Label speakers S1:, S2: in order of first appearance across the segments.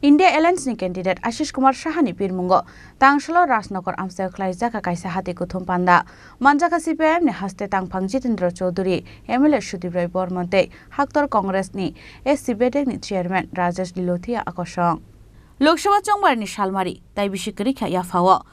S1: India Alliance ni candidate Ashish Kumar Shahani Pirmungo Tangsalo Rasnokor Amsel Klaizaka Kaisa Hati Kuthum Panda Manjaka CPM ni haste Tangphang Jitendra Chaudhary MLA Shudibrai Bormonte Haktor Congress ni SCBD ni chairman Rajesh Lilothia Akosong Lok Sabha Chongbar ni Shalmari tai bishikari kha yafawo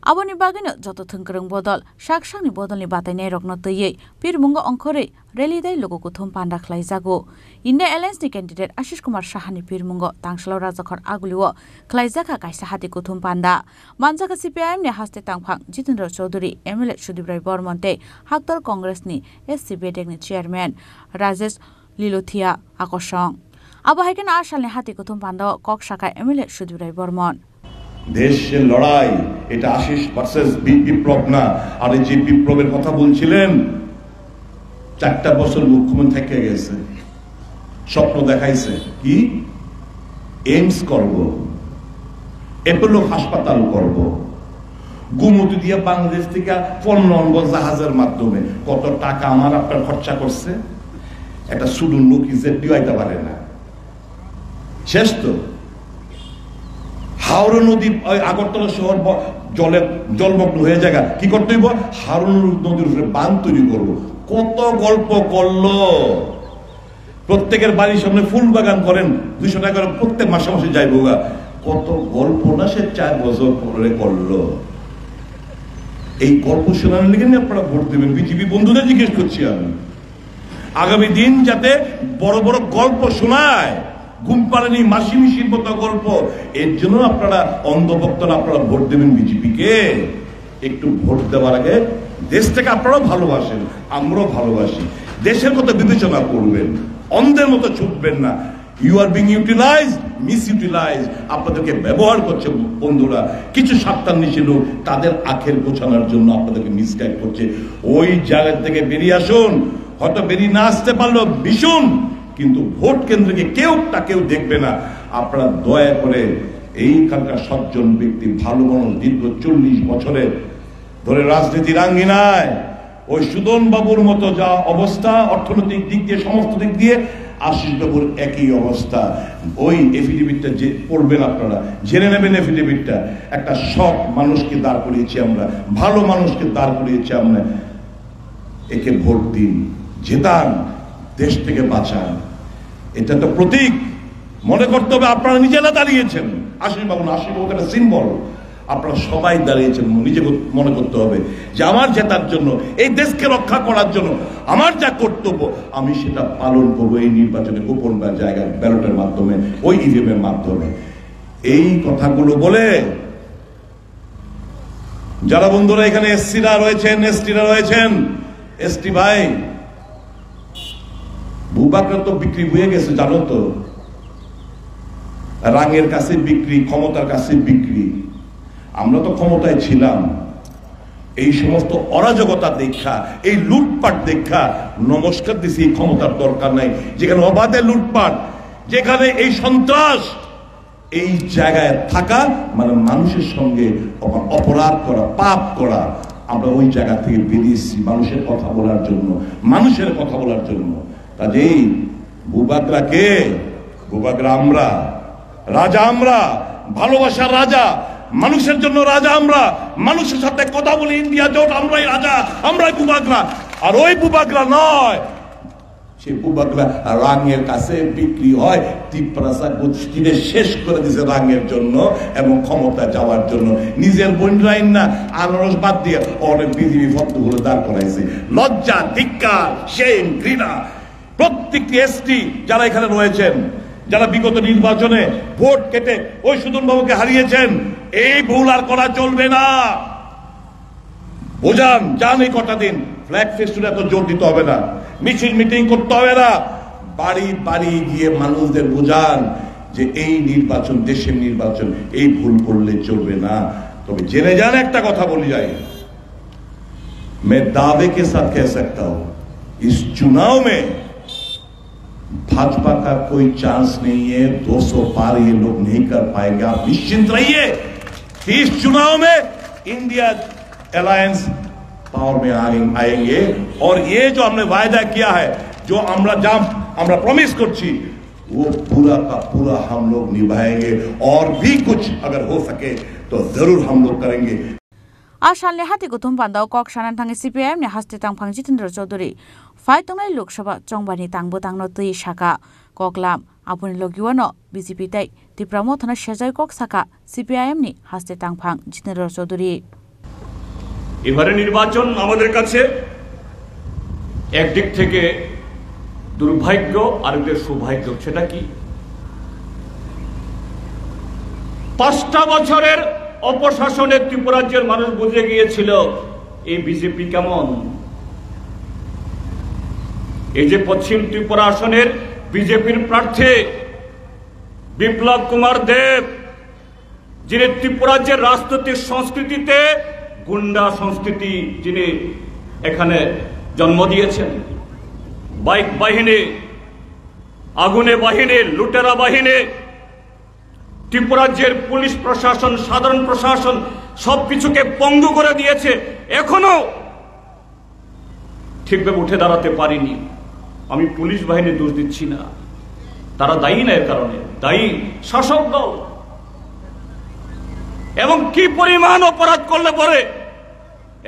S1: Aboni bagino joto thungkrung bodol saksang ni bodol ni batai nei rokno tei Pirmungo ongkhore rally dai logo kuthum panda khlaijago India Alliance ni candidate Ashish Kumar Shahani Pirmungo tangsalo rajakhor aguliwo khlaijaka kaisa hati kuthum panda manjaka CPM ni haste tangphang Jitendra Chaudhary MLA Shudibrai Bormonte Haktor Congress ni SCBD ni chairman Rajesh Lilothia Akosong Abo haikena ashal ni hati kuthum panda kok shaka MLA Shudibrai Bormon
S2: দেশের লড়াই এটা Ashis versus বিপ্লব না আর এই যে বিপ্লবের কথা বলছিলেন 4টা বছর মুখ্যমন্ত্রী থেকে গেছে স্বপ্ন দেখাইছে কি এইমস করব এপোলো হাসপাতাল করব গুমতি দিয়ে বাংলাদেশ থেকে পণ্য আনবো জাহাজের মাধ্যমে কত টাকা আমার আপনার খরচা করছে একটা সুদূর লোক ইজ্জত দিতে পারে না শেষ তো হাওড়া নদী আগরতলা শহর জলমগ্ন হয়ে জায়গা কি করতে হইব হাওড়া নদীর উপরে বাঁধ তৈরি করব কত গল্প করলো প্রত্যেকের বাড়ির সামনে ফুল বাগান করেন 200 টাকা করে প্রত্যেক মাসে মাসে যাইবো কত গল্প না সে 4 বছর পরে করলো এই গল্প শোনার লেগে আপনারা ভোট দেবেন বিজেপি বন্ধুদের জিজ্ঞেস করছি আমি আগামী দিন যাতে বড় বড় গল্প শোনায় ঘুম পাড়েনি মাসি মিশির মতো গল্প এর জন্য আপনারা অন্ধভক্তরা আপনারা ভোট দেবেন বিজেপিকে একটু ভোট দেওয়ার আগে দেশটাকে আপনারাও ভালোবাসেন আমরাও ভালোবাসি দেশের কথা বিবেচনা করবেন অন্ধের মতো ছুটবেন না you are being utilised misutilised আপনাদেরকে ব্যবহার করছে বন্ধুরা কিছু স্বার্থান্বেষী লোক তাদের আখের গোছানোর জন্য আপনাদেরকে মিসগাইড করছে ওই জায়গা থেকে বেরিয়ে আসুন হয়তো বেরিয়ে না আসতে পারলো ভীষণ কিন্তু ভোট কেন্দ্রকে কেউ দেখবে না আপনারা দয়া করে এইখানকার সজ্জন ব্যক্তি ভালো মানুষ দীর্ঘ 40 বছরের ধরে রাজনীতির আঙ্গিনায় ওই সুদন বাবুর মতো যা অবস্থা অর্থনৈতিক দিক দিয়ে সমস্ত দিক দিয়ে আশিস বাবুর একই অবস্থা ওই এফিডেভিটটা যে পড়বেন আপনারা জেনে নেবেন এফিডেভিটটা একটা সৎ মানুষকে দাঁড় করিয়েছি আমরা ভালো মানুষকে দাঁড় করিয়েছি আমরা একে ভোট দিন জেতান দেশ থেকে বাঁচান এটা তো প্রতীক মনে করতে হবে আপনারা নিজেরা দাঁড়িয়েছেন আশিস বাবু একটা সিম্বল আপনারা সবাই দাঁড়িয়েছেন নিজে মনে করতে হবে যে আমার জেতার জন্য এই দেশকে রক্ষা করার জন্য আমার যা কর্তব্য আমি সেটা পালন করবো এই নির্বাচনে গোপন জায়গায় ব্যালটের মাধ্যমে ওই ইভিএম এর মাধ্যমে এই কথাগুলো বলে যারা বন্ধুরা এখানে এসসিরা রয়েছেন এসটিরা রয়েছেন এসটি ভাই ভূবাকরা তো বিক্রি হয়ে গেছে জানো তো রাঙের কাছে বিক্রি ক্ষমতার কাছে বিক্রি আমরা তো ক্ষমতায় ছিলাম এই সমস্ত অরাজকতা দেখা এই লুটপাট দেখা নমস্কার দিছি ক্ষমতার দরকার নাই যেখানে অবাধে লুটপাট যেখানে এই সন্ত্রাস এই জায়গায় থাকা মানে মানুষের সঙ্গে অপরাধ করা পাপ করা আমরা ওই জায়গা থেকে বেরিয়েছি মানুষের কথা বলার জন্য কাজেই ভূবাকরা কে ভূবাকরা আমরা রাজা আমরা ভালোবাসার রাজা মানুষের জন্য রাজা আমরা মানুষের সাথে কথা বলি ইন্ডিয়া জোট আমরাই রাজা আমরাই ভূবাকরা আর ওই ভূবাকরা নয় সে ভূবাকরা রাঙের কাছে বিক্রি হয় তিপ্রাসা গোষ্ঠীরে শেষ করে দিয়েছে রাঙের জন্য এবং ক্ষমতা যাওয়ার জন্য নিজের বন্ডাইন না আনারস বাদ দিয়ে অনেক বিজেপি ভক্তগুলো দাঁড় করাইছে লজ্জা ধিক্কার শেম ঘৃণা প্রত্যেকটি এসটি যারা এখানে রয়েছেন যারা বিগত নির্বাচনে ভোট কেটে ওই সুদন বাবুকে হারিয়েছেন এই ভুল আর করা চলবে না বোঝান যান এই কটা দিন ফ্ল্যাগ ফেস্টুনে এত জোর দিতে হবে না মিছিল মিটিং করতে হবে না বাড়ি বাড়ি গিয়ে মানুষদের বোঝান যে এই নির্বাচন দেশের নির্বাচন এই ভুল করলে চলবে না তবে জেনে যান একটা কথা বলি যাই मैं दावे के साथ कह सकता हूं इस चुनाव में भाजपा का कोई चांस नहीं है 200 पार ये लोग नहीं कर पाएंगे आप निश्चिंत रहिए कि इस चुनाव में इंडिया अलायंस पावर में आएंगे और ये जो हमने वायदा किया है जो আমরা প্রমিস করছি वो पूरा का पूरा हम लोग निभाएंगे और भी कुछ अगर हो सके तो जरूर हम लोग करेंगे।
S1: आसाम ने हाथी गुथुम बांधाव कक सानान थांगे CPIM ने हास्ते तांगफां जितेन्द्र चौधरी फाइतंगनाय लोकसभा चंबानी तांगबो तांगनो तै साका ककलाम आपुनि लगिवानो BJP ताई त्रिपुरा मथना सेजाय कक साका CPIM नि हास्ते तांगफां जितेन्द्र चौधरी
S3: এবারে নির্বাচন আমাদের কাছে একদিক থেকে দুর্ভাগ্য আরেকদিকে সৌভাগ্য। সেটা কি? 5টা বছরের অপশাসনে ত্রিপুরা রাজ্যের মানুষ বুঝে গিয়েছিল এই বিজেপি কেমন। এই যে পশ্চিম ত্রিপুরা আসনের বিজেপির প্রার্থী বিপ্লব কুমার দেব, যিনি ত্রিপুরা রাজ্যের রাজনৈতিক সংস্কৃতিতে গুন্ডা সংস্কৃতি যিনি এখানে জন্ম দিয়েছেন, বাইক বাহিনী, আগুনে বাহিনী, লুটেরা বাহিনী, ত্রিপুরা রাজ্যের পুলিশ প্রশাসন, সাধারণ প্রশাসন সবকিছুকে পঙ্গু করে দিয়েছে, এখনো ঠিকভাবে উঠে দাঁড়াতে পারিনি। আমি পুলিশ বাহিনী দোষ দিচ্ছি না, তারা দায়ী না, এর কারণে দায়ী শাসক দল। এবং কি পরিমাণ অপরাধ করলে পরে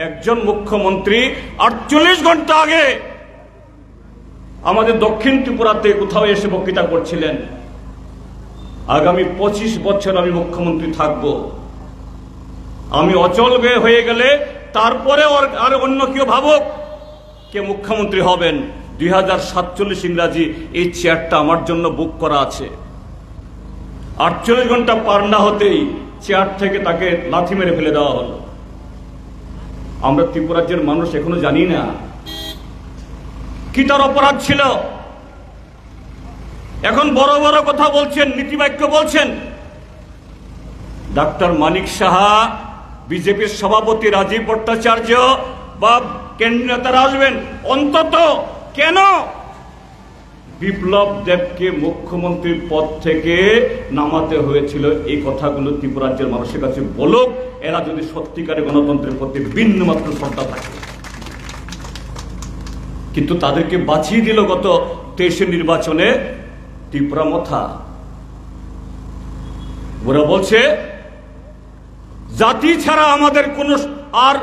S3: একজন মুখ্যমন্ত্রী 48 ঘন্টা আগে আমাদের দক্ষিণ ত্রিপুরাতে কোথাও এসে বক্তৃতা করছিলেন, আগামী 25 বছর আমি মুখ্যমন্ত্রী থাকব, আমি অচল হয়ে গেলে তারপরে আর অন্য কেউ ভাবুক কে মুখ্যমন্ত্রী হবেন, 2047 ইংরাজি এই চেয়ারটা আমার জন্য বুক করা আছে। 48 ঘন্টা পার না হতেই চেয়ার থেকে তাকে লাথি মেরে ফেলে দেওয়া হলো। আমরা ত্রিপুরা রাজ্যের মানুষ এখনো জানি না কি তার অপরাধ ছিল। এখন বড় বড় কথা বলছেন, নীতিবাক্য বলছেন। ডাক্তার মানিক সাহা, বিজেপির সভাপতি রাজীব ভট্টাচার্য বা কেন্দ্রীয় নেতারা আসবেন, অন্তত কেন বিপ্লব দেবকে মুখ্যমন্ত্রীর পদ থেকে নামাতে হয়েছিল এই কথাগুলো ত্রিপুরা রাজ্যের মানুষের কাছে বলুক, এরা যদি সত্যিকারের গণতন্ত্রের প্রতি বিন্দুমাত্র শ্রদ্ধা থাকে। কিন্তু তাদেরকে বাঁচিয়ে দিল গত 23 নির্বাচনে ত্রিপুরা মথা। ওরা বলছে জাতি ছাড়া আমাদের কোনো আর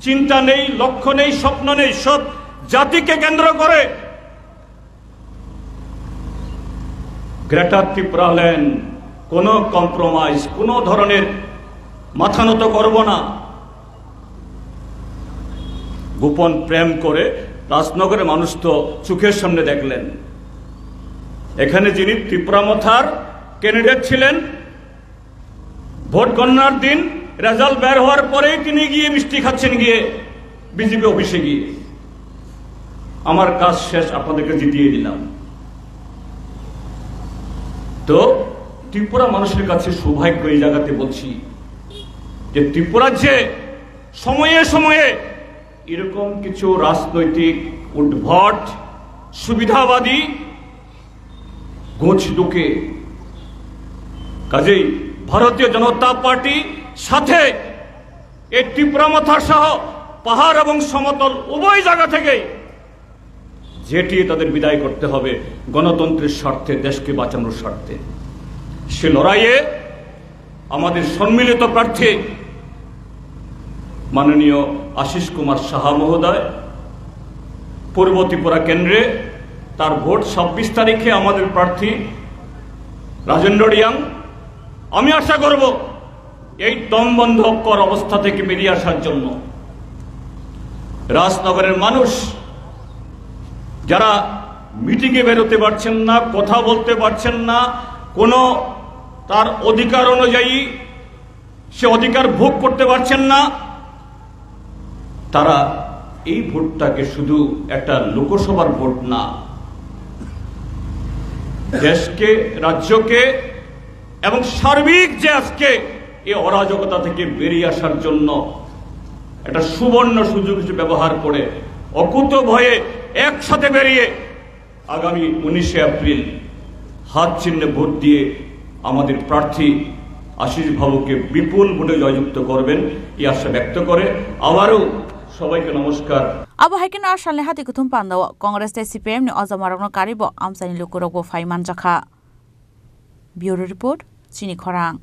S3: চিন্তা নেই, লক্ষ্য নেই, স্বপ্ন নেই, সব জাতিকে কেন্দ্র করে। গ্রেটার ত্রিপুরা ল্যান্ড, কোনো কম্প্রোমাইজ, কোনো ধরনের মাথা নত করব না। গোপন প্রেম করে রাজনগরের মানুষ তো চোখের সামনে দেখলেন। এখানে যিনি ত্রিপুরা মথার ক্যান্ডিডেট ছিলেন, ভোট গণনার দিন রেজাল্ট বের হওয়ার পরেই তিনি গিয়ে মিষ্টি খাচ্ছেন গিয়ে বিজেপি অফিসে গিয়ে, আমার কাজ শেষ, আপনাদেরকে জিতিয়ে দিলাম। তো ত্রিপুরা মানুষের কাছে সৌভাগ্য এই জায়গাতে বলছি যে ত্রিপুরা যে সময়ে সময়ে এরকম কিছু রাজনৈতিক উদ্ভট সুবিধাবাদী গোছ ঢুকে, কাজেই ভারতীয় জনতা পার্টি সাথে এই ত্রিপুরা মাথা সহ পাহাড় এবং সমতল উভয় জায়গা থেকে যেটিয়ে তাদের বিদায় করতে হবে গণতন্ত্রের স্বার্থে, দেশকে বাঁচানোর স্বার্থে। সে লড়াইয়ে আমাদের সম্মিলিত প্রার্থী মাননীয় আশিস কুমার সাহা মহোদয় পূর্ব ত্রিপুরা কেন্দ্রে, তার ভোট 26 তারিখে আমাদের প্রার্থী রাজেন্দ্র রিয়াং। আমি আশা করব এই দমবন্ধকর অবস্থা থেকে বেরিয়ে আসার জন্য রাজনগরের মানুষ যারা মিটিংয়ে বেরোতে পারছেন না, কথা বলতে পারছেন না, কোনো তার অধিকার অনুযায়ী সে অধিকার ভোগ করতে পারছেন না, তারা এই ভোটটাকে শুধু একটা লোকসভার ভোট না, দেশকে, রাজ্যকে এবং সার্বিক যে আজকে এই অরাজকতা থেকে বেরিয়ে আসার জন্য একটা সুবর্ণ সুযোগ হিসেবে ব্যবহার করে অকুত ভয়ে একসাথে বেরিয়ে আগামী 19শে এপ্রিল হাত চিহ্নে ভোট দিয়ে আমাদের প্রার্থী আশিস বাবুকে বিপুল ভোটে জয়যুক্ত করবেন এই আশা ব্যক্ত করে আবারও সবাইকে নমস্কার।
S1: Abo haikin asal ni hati kutum pandawa Kongres te CPM ni ozamarokno karibo amsani lukurok bo fai manjaka. Bureau Report, Chini Khorang.